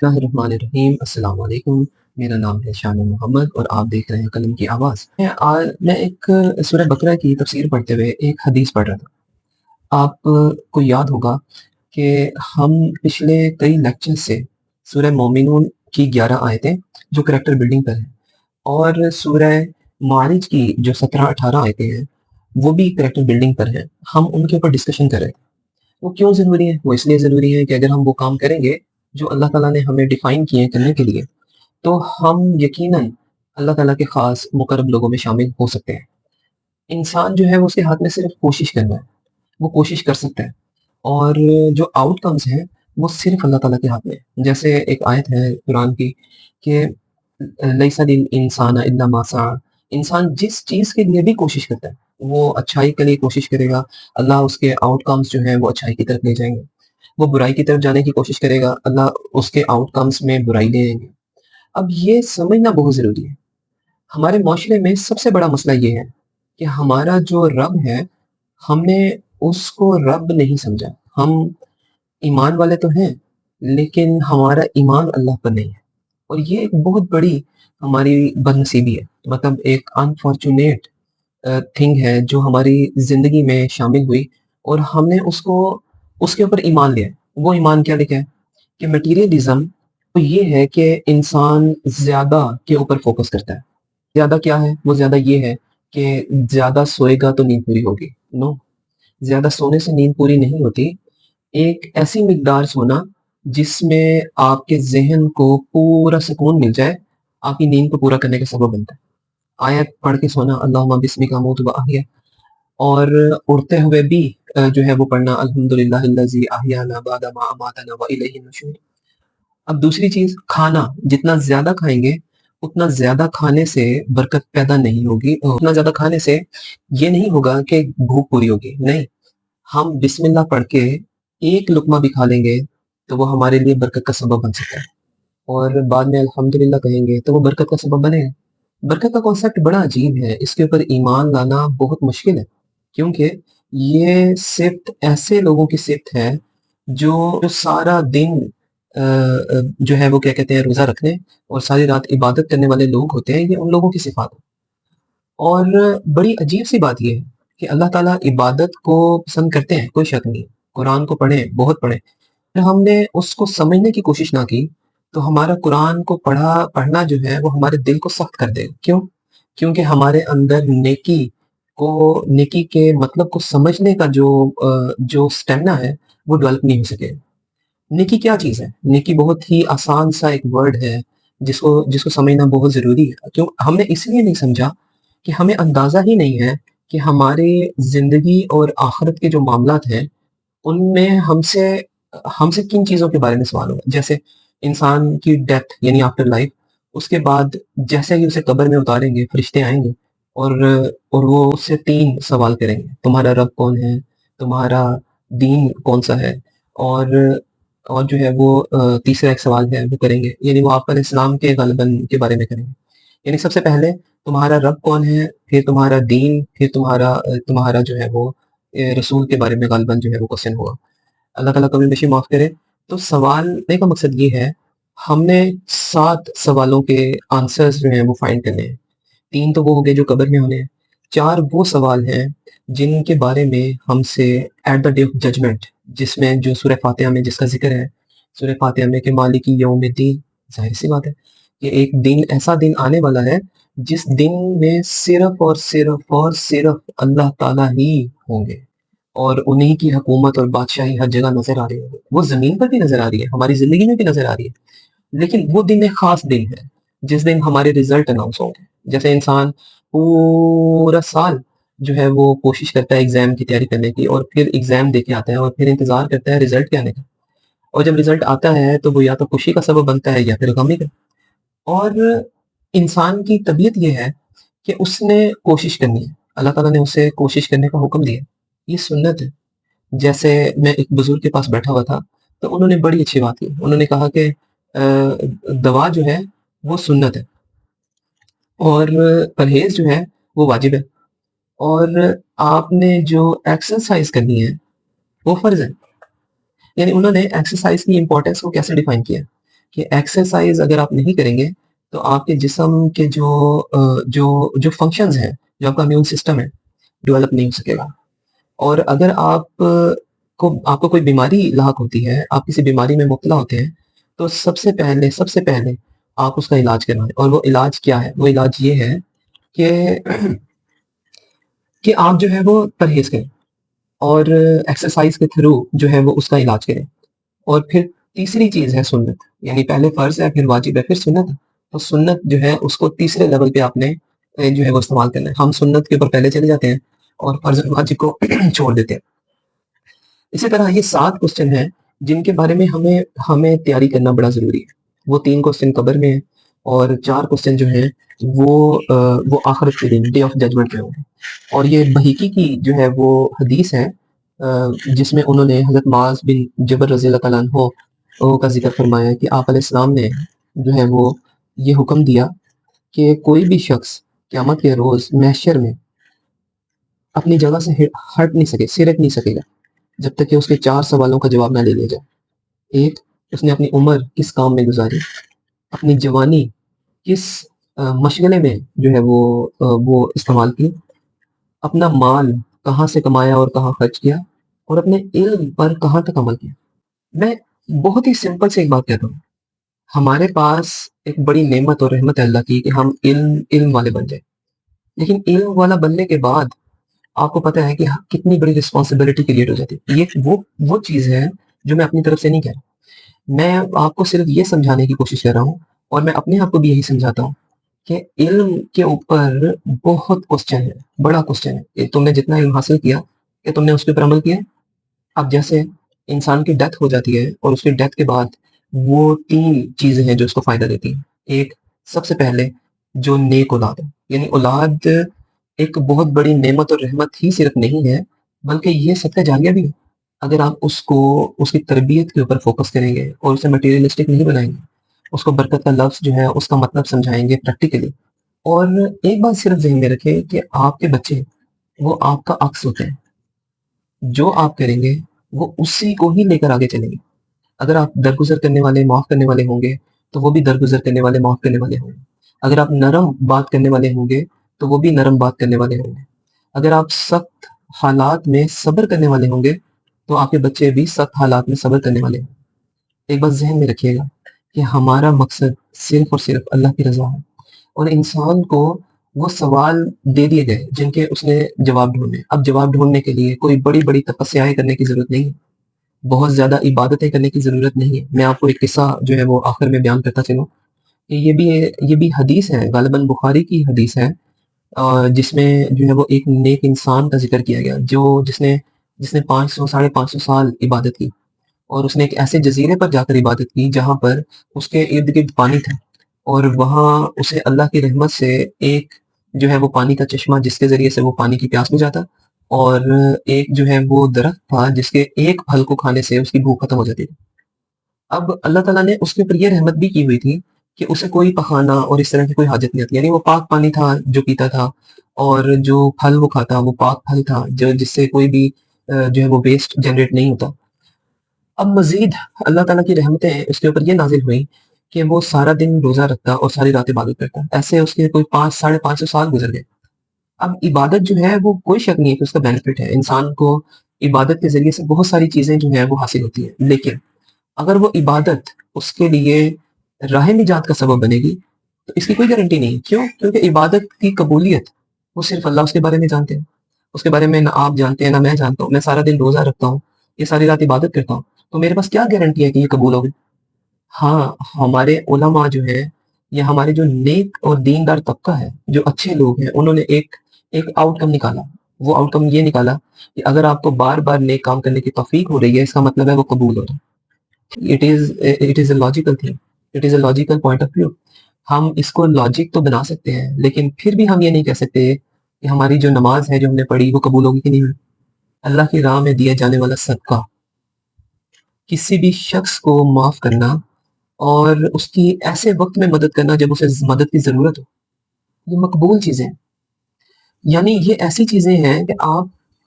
الرحیم السلام علیکم۔ میرا نام ہے شان محمد اور آپ دیکھ رہے ہیں قلم کی آواز۔ میں ایک سورہ بقرہ کی تفسیر پڑھتے ہوئے ایک حدیث پڑھ رہا تھا۔ آپ کو یاد ہوگا کہ ہم پچھلے کئی لیکچر سے سورہ مومنون کی 11 آیتیں جو کریکٹر بلڈنگ پر ہیں، اور سورہ معارج کی جو 17-18 آیتیں ہیں وہ بھی کریکٹر بلڈنگ پر ہیں، ہم ان کے اوپر ڈسکشن کر رہے ہیں۔ وہ کیوں ضروری ہے؟ وہ اس لیے ضروری ہے کہ اگر ہم وہ کام کریں گے جو اللہ تعالیٰ نے ہمیں ڈیفائن کیے ہیں کرنے کے لیے، تو ہم یقیناً اللہ تعالیٰ کے خاص مقرب لوگوں میں شامل ہو سکتے ہیں۔ انسان جو ہے وہ اس کے ہاتھ میں صرف کوشش کرنا ہے، وہ کوشش کر سکتا ہے، اور جو آؤٹ کمز ہیں وہ صرف اللہ تعالیٰ کے ہاتھ میں ہے۔ جیسے ایک آیت ہے قرآن کی کہ لیس للانسان الا ما سعی، انسان جس چیز کے لیے بھی کوشش کرتا ہے وہ اچھائی کے لیے کوشش کرے گا، اللہ اس کے آؤٹ کمز جو ہیں وہ اچھائی کی طرف لے جائیں گے۔ وہ برائی کی طرف جانے کی کوشش کرے گا، اللہ اس کے آؤٹ کمز میں برائی لے آئیں گے۔ اب یہ سمجھنا بہت ضروری ہے۔ ہمارے معاشرے میں سب سے بڑا مسئلہ یہ ہے کہ ہمارا جو رب ہے، ہم نے اس کو رب نہیں سمجھا۔ ہم ایمان والے تو ہیں لیکن ہمارا ایمان اللہ پر نہیں ہے، اور یہ ایک بہت بڑی ہماری بد نصیبی ہے، مطلب ایک انفارچونیٹ تھنگ ہے جو ہماری زندگی میں شامل ہوئی، اور ہم نے اس کے اوپر ایمان لیا ہے۔ وہ ایمان کیا لکھا ہے کہ مٹیریلزم وہ یہ ہے کہ انسان زیادہ کے اوپر فوکس کرتا ہے۔ زیادہ کیا ہے؟ وہ زیادہ یہ ہے کہ زیادہ سوئے گا تو نیند پوری ہوگی۔ نو، زیادہ سونے سے نیند پوری نہیں ہوتی۔ ایک ایسی مقدار سونا جس میں آپ کے ذہن کو پورا سکون مل جائے، آپ کی نیند کو پورا کرنے کا سبب بنتا ہے۔ آیت پڑھ کے سونا اللہم بسمک اموت و احیا، اور اڑتے ہوئے بھی جو ہے وہ پڑھنا الحمدللہ الذی احیانا بعد ما اماتنا والیہ النشور۔ اب دوسری چیز، کھانا جتنا زیادہ کھائیں گے اتنا زیادہ کھانے سے برکت پیدا نہیں ہوگی، اتنا زیادہ کھانے سے یہ نہیں ہوگا کہ بھوک پوری ہوگی، نہیں، ہم بسم اللہ پڑھ کے ایک لقمہ بھی کھا لیں گے تو وہ ہمارے لیے برکت کا سبب بن سکتا ہے، اور بعد میں الحمدللہ کہیں گے تو وہ برکت کا سبب بنے گا۔ برکت کا کانسیپٹ بڑا عجیب ہے، اس کے اوپر ایمان لانا بہت مشکل ہے، کیونکہ یہ صفت ایسے لوگوں کی صفت ہے جو سارا دن جو ہے وہ کیا کہتے ہیں روزہ رکھنے اور ساری رات عبادت کرنے والے لوگ ہوتے ہیں، یہ ان لوگوں کی صفات ہے۔ اور بڑی عجیب سی بات یہ ہے کہ اللہ تعالیٰ عبادت کو پسند کرتے ہیں، کوئی شک نہیں، قرآن کو پڑھیں، بہت پڑھیں، ہم نے اس کو سمجھنے کی کوشش نہ کی تو ہمارا قرآن کو پڑھنا جو ہے وہ ہمارے دل کو سخت کر دے گا۔ کیوں؟ کیونکہ ہمارے اندر نیکی کے مطلب کو سمجھنے کا جو سٹیمنا ہے وہ ڈیولپ نہیں ہو سکے۔ نیکی کیا چیز ہے؟ نیکی بہت ہی آسان سا ایک ورڈ ہے جس کو سمجھنا بہت ضروری ہے۔ کیوں ہم نے اس لیے نہیں سمجھا کہ ہمیں اندازہ ہی نہیں ہے کہ ہمارے زندگی اور آخرت کے جو معاملات ہیں ان میں ہم سے کن چیزوں کے بارے میں سوال ہوگا۔ جیسے انسان کی ڈیتھ یعنی آفٹر لائف، اس کے بعد جیسے ہی اسے قبر میں اتاریں گے فرشتے آئیں گے اور وہ اس سے 3 سوال کریں گے، تمہارا رب کون ہے، تمہارا دین کون سا ہے، اور جو ہے وہ تیسرا ایک سوال ہے وہ کریں گے، یعنی وہ آپ علیہ السلام کے غالباً کے بارے میں کریں گے۔ یعنی سب سے پہلے تمہارا رب کون ہے، پھر تمہارا دین، پھر تمہارا جو ہے وہ رسول کے بارے میں غالباً جو ہے وہ کوسچن ہوا۔ اللہ تعالیٰ کبھی بشی معاف کرے۔ تو سوال کرنے کا مقصد یہ ہے، ہم نے 7 سوالوں کے آنسرز جو ہیں وہ فائنڈ کرنے ہیں۔ 3 تو وہ ہو گئے جو قبر میں ہونے ہیں، 4 وہ سوال ہیں جن کے بارے میں ہم سے at the day of judgement, جس میں جو سورہ فاتحہ میں جس کا ذکر ہے، سورہ فاتحہ میں کہ مالک یوم الدین، ظاہر سی بات ہے کہ ایک دن ایسا دن آنے والا ہے جس دن میں صرف اور صرف اور صرف اللہ تعالیٰ ہی ہوں گے، اور انہی کی حکومت اور بادشاہی ہر جگہ نظر آ رہی ہے۔ وہ زمین پر بھی نظر آ رہی ہے، ہماری زندگی میں بھی نظر آ رہی ہے، لیکن وہ دن ایک خاص دن ہے جس دن ہمارے ریزلٹ اناؤنس ہوں گے۔ جیسے انسان پورا سال جو ہے وہ کوشش کرتا ہے ایگزام کی تیاری کرنے کی، اور پھر ایگزام دے کے آتا ہے اور پھر انتظار کرتا ہے ریزلٹ کے آنے کا، اور جب ریزلٹ آتا ہے تو وہ یا تو خوشی کا سبب بنتا ہے یا پھر غمی کا۔ اور انسان کی طبیعت یہ ہے کہ اس نے کوشش کرنی ہے، اللہ تعالیٰ نے اسے کوشش کرنے کا حکم دیا، یہ سنت ہے۔ جیسے میں ایک بزرگ کے پاس بیٹھا ہوا تھا تو انہوں نے بڑی اچھی بات کی، انہوں نے کہا کہ دوا جو ہے وہ سنت ہے، اور پرہیز جو ہے وہ واجب ہے، اور آپ نے جو ایکسرسائز کرنی ہے وہ فرض ہے۔ یعنی انہوں نے ایکسرسائز کی امپورٹنس کو کیسے ڈیفائن کیا؟ کہ ایکسرسائز اگر آپ نہیں کریں گے تو آپ کے جسم کے جو فنکشنز ہیں، جو آپ کا امیون سسٹم ہے، ڈیولپ نہیں ہو سکے گا۔ اور اگر آپ کو کوئی بیماری لاحق ہوتی ہے، آپ کسی بیماری میں مبتلا ہوتے ہیں، تو سب سے پہلے آپ اس کا علاج کروائیں۔ اور وہ علاج کیا ہے؟ وہ علاج یہ ہے کہ آپ جو ہے وہ پرہیز کریں اور ایکسرسائز کے تھرو جو ہے وہ اس کا علاج کریں۔ اور پھر تیسری چیز ہے سنت، یعنی پہلے فرض ہے، پھر واجب ہے، پھر سنت ہے۔ تو سنت جو ہے اس کو تیسرے لیول پہ آپ نے جو ہے وہ استعمال کرنا ہے۔ ہم سنت کے اوپر پہلے چلے جاتے ہیں اور فرض اور واجب کو چھوڑ دیتے ہیں۔ اسی طرح یہ 7 کوسچن ہیں جن کے بارے میں ہمیں تیاری کرنا بڑا ضروری ہے۔ وہ 3 کوسچن قبر میں ہیں اور 4 کوسچن جو ہیں وہ آخرت کے دن، ڈے آف ججمنٹ میں ہوں گے۔ اور یہ بحیقی کی جو ہے وہ حدیث ہے، جس میں انہوں نے حضرت معاذ بن جبل رضی اللہ تعالیٰ عنہ کا ذکر فرمایا کہ آپ علیہ السلام نے جو ہے وہ یہ حکم دیا کہ کوئی بھی شخص قیامت کے روز محشر میں اپنی جگہ سے ہٹ نہیں سکے، سرک نہیں سکے گا جب تک کہ اس کے 4 سوالوں کا جواب نہ لے لیا جائے۔ ایک، اس نے اپنی عمر کس کام میں گزاری، اپنی جوانی کس مشغلے میں جو ہے وہ استعمال کی، اپنا مال کہاں سے کمایا اور کہاں خرچ کیا، اور اپنے علم پر کہاں تک عمل کیا۔ میں بہت ہی سمپل سے ایک بات کہتا ہوں، ہمارے پاس ایک بڑی نعمت اور رحمت ہے اللہ کی کہ ہم علم والے بن جائیں، لیکن علم والا بننے کے بعد آپ کو پتہ ہے کہ کتنی بڑی رسپانسبلٹی کریٹ ہو جاتی ہے۔ یہ وہ چیز ہے جو میں اپنی طرف سے نہیں کہہ رہا، میں آپ کو صرف یہ سمجھانے کی کوشش کر رہا ہوں، اور میں اپنے آپ کو بھی یہی سمجھاتا ہوں کہ علم کے اوپر بہت کوسچن ہے، بڑا کوسچن ہے کہ تم نے جتنا علم حاصل کیا کہ تم نے اس کے اوپر عمل کیا۔ اب جیسے انسان کی ڈیتھ ہو جاتی ہے اور اس کی ڈیتھ کے بعد وہ 3 چیزیں ہیں جو اس کو فائدہ دیتی ہیں۔ ایک، سب سے پہلے جو نیک اولاد ہے، یعنی اولاد ایک بہت بڑی نعمت اور رحمت ہی صرف نہیں ہے بلکہ یہ صدقہ جاریہ بھی ہے۔ اگر آپ اس کی تربیت کے اوپر فوکس کریں گے اور اسے مٹیریلسٹک نہیں بنائیں گے، اس کو برکت کا لفظ جو ہے اس کا مطلب سمجھائیں گے پریکٹیکلی۔ اور ایک بات صرف ذہن میں رکھیں کہ آپ کے بچے وہ آپ کا عکس ہوتے ہیں، جو آپ کریں گے وہ اسی کو ہی لے کر آگے چلیں گے۔ اگر آپ درگزر کرنے والے، معاف کرنے والے ہوں گے تو وہ بھی درگزر کرنے والے، معاف کرنے والے ہوں گے۔ اگر آپ نرم بات کرنے والے ہوں گے تو وہ بھی نرم بات کرنے والے ہوں گے۔ اگر آپ سخت حالات میں صبر کرنے والے ہوں گے تو آپ کے بچے بھی سخت حالات میں صبر کرنے والے ہوں گے۔ ایک بات ذہن میں رکھیے گا کہ ہمارا مقصد صرف اور صرف اللہ کی رضا ہے، اور انسان کو وہ سوال دے دیے گئے جن کے اس نے جواب ڈھونڈنے۔ اب جواب ڈھونڈنے کے لیے کوئی بڑی بڑی تپسیائیں کرنے کی ضرورت نہیں ہے، بہت زیادہ عبادتیں کرنے کی ضرورت نہیں ہے۔ میں آپ کو ایک قصہ جو ہے وہ آخر میں بیان کرتا چلوں کہ یہ بھی حدیث ہے، غالباً بخاری کی حدیث ہے، جس میں جو ہے وہ ایک نیک انسان کا ذکر کیا گیا جس نے 500 550 سال عبادت کی، اور اس نے ایک ایسے جزیرے پر جا کر عبادت کی جہاں پر اس کے ارد گرد پانی تھا، اور وہاں اسے اللہ کی رحمت سے ایک جو ہے وہ پانی کا چشمہ جس کے ذریعے سے وہ پانی کی پیاس بجھاتا، اور ایک جو ہے وہ درخت تھا جس کے ایک پھل کو کھانے سے اس کی بھوک ختم ہو جاتی تھی۔ اب اللہ تعالیٰ نے اس کے اوپر یہ رحمت بھی کی ہوئی تھی کہ اسے کوئی پخانا اور اس طرح کی کوئی حاجت نہیں آتی، یعنی وہ پاک پانی تھا جو پیتا تھا، اور جو پھل وہ کھاتا وہ پاک پھل تھا جس سے کوئی بھی جو ہے وہ ویسٹ جنریٹ نہیں ہوتا۔ اب مزید اللہ تعالیٰ کی رحمتیں اس کے اوپر یہ نازل ہوئیں کہ وہ سارا دن روزہ رکھتا اور ساری رات عبادت کرتا، ایسے اس کے کوئی 500 سال گزر گئے۔ اب عبادت جو ہے وہ کوئی شک نہیں ہے کہ اس کا بینیفٹ ہے، انسان کو عبادت کے ذریعے سے بہت ساری چیزیں جو ہیں وہ حاصل ہوتی ہیں، لیکن اگر وہ عبادت اس کے لیے راہ نجات کا سبب بنے گی تو اس کی کوئی گارنٹی نہیں۔ کیوں؟ کیونکہ عبادت کی قبولیت وہ صرف اللہ اس کے بارے میں جانتے ہیں، اس کے بارے میں نہ آپ جانتے ہیں نہ میں جانتا ہوں۔ میں سارا دن روزہ رکھتا ہوں، یہ ساری رات عبادت کرتا ہوں، تو میرے پاس کیا گارنٹی ہے کہ یہ قبول ہوگی؟ ہاں، ہمارے علماء جو ہیں یا ہمارے جو نیک اور دیندار طبقہ ہے، جو اچھے لوگ ہیں، انہوں نے ایک آؤٹ کم نکالا۔ وہ آؤٹ کم یہ نکالا کہ اگر آپ کو بار بار نیک کام کرنے کی توفیق ہو رہی ہے، اس کا مطلب ہے وہ قبول ہو رہا ہے۔ it is a logical thing, it is a logical point of view۔ ہم اس کو لاجک تو بنا سکتے ہیں، لیکن پھر بھی ہم یہ نہیں کہہ سکتے کہ ہماری جو نماز ہے جو ہم نے پڑھی وہ قبول ہوگی کہ نہیں ہوگی۔ اللہ کی راہ میں دیا جانے والا صدقہ، کسی بھی شخص کو معاف کرنا اور اس کی ایسے وقت میں مدد کرنا جب اسے مدد کی ضرورت ہو، یہ مقبول چیزیں ہیں۔ یعنی یہ ایسی چیزیں ہیں کہ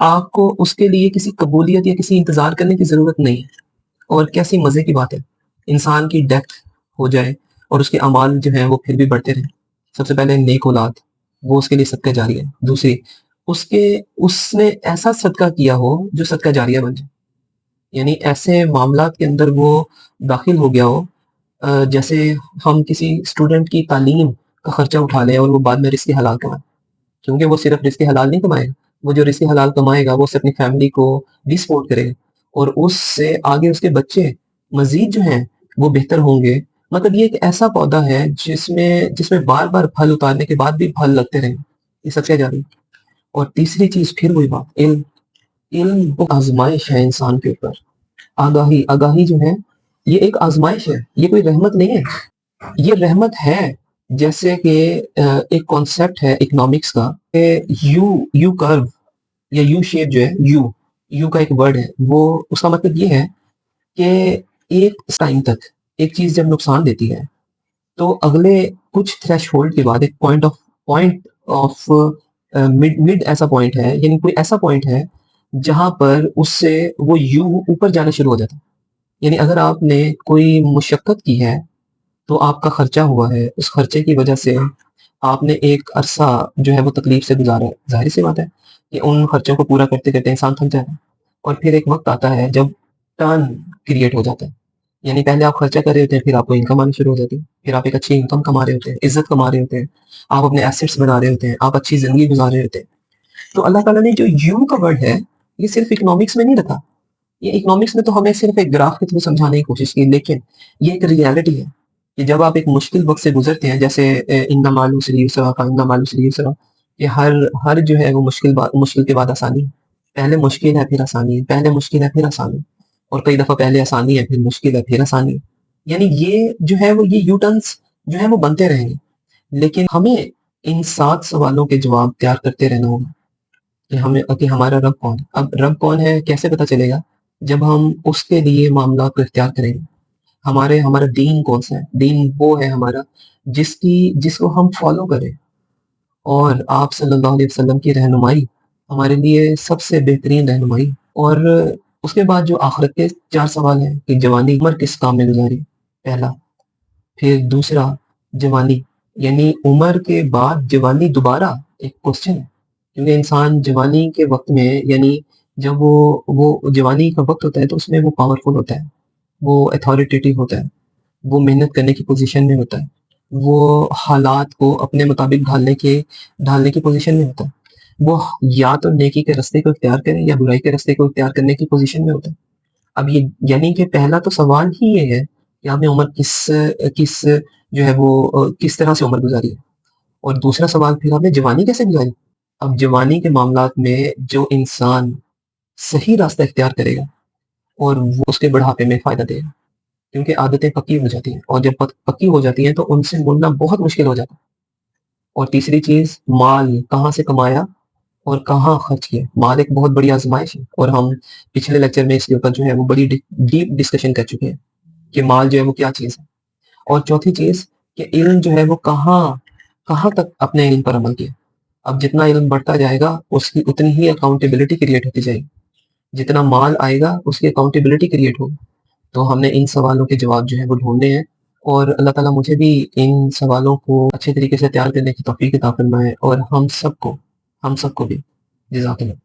آپ کو اس کے لیے کسی قبولیت یا کسی انتظار کرنے کی ضرورت نہیں ہے۔ اور کیسی مزے کی بات ہے، انسان کی ڈیتھ ہو جائے اور اس کے اعمال جو ہیں وہ پھر بھی بڑھتے رہیں۔ سب سے پہلے نیک اولاد، وہ اس کے لیے صدقہ جاریہ ہے۔ دوسری، اس نے ایسا صدقہ کیا ہو جو صدقہ جاریہ بن جائے، یعنی ایسے معاملات کے اندر وہ داخل ہو گیا ہو جیسے ہم کسی اسٹوڈنٹ کی تعلیم کا خرچہ اٹھا لیں اور وہ بعد میں رزق حلال کمائے، کیونکہ وہ صرف رزق حلال نہیں کمائے گا، وہ جو رزق حلال کمائے گا وہ اس سے اپنی فیملی کو بھی سپورٹ کرے گا اور اس سے آگے اس کے بچے مزید جو ہیں وہ بہتر ہوں گے۔ مطلب یہ ایک ایسا پودا ہے جس میں بار بار پھل اتارنے کے بعد بھی پھل لگتے رہیں، یہ سب سے جاری۔ اور تیسری چیز پھر وہی بات، علم وہ آزمائش ہے انسان کے اوپر۔ آگاہی جو ہے یہ ایک آزمائش ہے، یہ کوئی رحمت نہیں ہے، یہ رحمت ہے۔ جیسے کہ ایک کانسیپٹ ہے اکنامکس کا کہ یو کرو یا یو شیپ جو ہے، یو کا ایک ورڈ ہے، وہ اس کا مطلب یہ ہے کہ ایک ٹائم تک ایک چیز جب نقصان دیتی ہے تو اگلے کچھ تھریش ہولڈ کے بعد ایک پوائنٹ آف مڈ ایسا پوائنٹ ہے، یعنی کوئی ایسا پوائنٹ ہے جہاں پر اس سے وہ یو اوپر جانا شروع ہو جاتا ہے۔ یعنی اگر آپ نے کوئی مشقت کی ہے تو آپ کا خرچہ ہوا ہے، اس خرچے کی وجہ سے آپ نے ایک عرصہ جو ہے وہ تکلیف سے گزارا ہے، ظاہر سی بات ہے کہ ان خرچوں کو پورا کرتے کرتے انسان تھک جاتا ہے اور پھر ایک وقت آتا ہے جب ٹرن کریٹ ہو جاتا ہے، یعنی پہلے آپ خرچہ کر رہے ہوتے ہیں، پھر آپ کو انکم آنی شروع ہو جاتی ہے، پھر آپ ایک اچھی انکم کما رہے ہوتے ہیں، عزت کما رہے ہوتے ہیں، آپ اپنے ایسٹس بنا رہے ہوتے ہیں، آپ اچھی زندگی گزار رہے ہوتے ہیں۔ تو اللہ تعالیٰ نے جو یو کا ورڈ ہے یہ صرف اکنامکس میں نہیں رکھا، یہ اکنامکس میں تو ہمیں صرف ایک گراف کے تھرو سمجھانے کی کوشش کی، لیکن یہ ایک ریالٹی ہے کہ جب آپ ایک مشکل وقت سے گزرتے ہیں، جیسے ان مال العسر یسرا کا، ان مال العسر یسرا، کہ ہر جو ہے وہ مشکل کے بعد آسانی ہے، پہلے مشکل ہے پھر آسانی ہے، پہلے مشکل ہے پھر آسانی، اور کئی دفعہ پہلے آسانی ہے پھر مشکل ہے پھر آسانی ہے، یعنی یہ جو ہے وہ یہ یو ٹرنس جو ہے وہ بنتے رہیں گے، لیکن ہمیں ان 7 سوالوں کے جواب تیار کرتے رہنا ہوگا کہ ہمارا رب کون ہے۔ اب رب کون ہے کیسے پتہ چلے گا؟ جب ہم اس کے لیے معاملات کو اختیار کریں گے۔ ہمارا دین کون سا ہے؟ دین وہ ہے ہمارا جس کو ہم فالو کریں، اور آپ صلی اللہ علیہ وسلم کی رہنمائی ہمارے لیے سب سے بہترین رہنمائی۔ اور اس کے بعد جو آخرت کے 4 سوال ہیں کہ جوانی عمر کس کام میں گزاری، پہلا، پھر دوسرا جوانی، یعنی عمر کے بعد جوانی دوبارہ ایک کوسچن ہے، کیونکہ انسان جوانی کے وقت میں، یعنی جب وہ جوانی کا وقت ہوتا ہے تو اس میں وہ پاورفل ہوتا ہے، وہ اتھارٹیٹیو ہوتا ہے، وہ محنت کرنے کی پوزیشن میں ہوتا ہے، وہ حالات کو اپنے مطابق ڈھالنے کی پوزیشن میں ہوتا ہے، وہ یا تو نیکی کے راستے کو اختیار کرے یا برائی کے راستے کو اختیار کرنے کی پوزیشن میں ہوتا ہے۔ اب یہ یعنی کہ پہلا تو سوال ہی یہ ہے کہ آپ نے عمر کس جو ہے وہ کس طرح سے عمر گزاری ہے، اور دوسرا سوال پھر آپ نے جوانی کیسے گزاری۔ اب جوانی کے معاملات میں جو انسان صحیح راستہ اختیار کرے گا اور وہ اس کے بڑھاپے میں فائدہ دے گا، کیونکہ عادتیں پکی ہو جاتی ہیں، اور جب پکی ہو جاتی ہیں تو ان سے مڑنا بہت مشکل ہو جاتا ہے۔ اور تیسری چیز، مال کہاں سے کمایا اور کہاں خرچ کیا۔ مال ایک بہت بڑی آزمائش ہے، اور ہم پچھلے لیکچر میں اس کے اوپر جو ہے وہ بڑی ڈیپ ڈسکشن کر چکے ہیں کہ مال جو ہے وہ کیا چیز ہے۔ اور چوتھی چیز کہ علم جو ہے وہ کہاں تک اپنے علم پر عمل کیا۔ اب جتنا علم بڑھتا جائے گا اس کی اتنی ہی اکاؤنٹیبلٹی کریٹ ہوتی جائے گی، جتنا مال آئے گا اس کی اکاؤنٹیبلٹی کریٹ ہوگی۔ تو ہم نے ان سوالوں کے جواب جو ہے وہ ڈھونڈنے ہیں، اور اللہ تعالیٰ مجھے بھی ان سوالوں کو اچھے طریقے سے تیار کرنے کی توفیق عطا فرمائے، اور ہم سب کو بھی۔ جزاک اللہ۔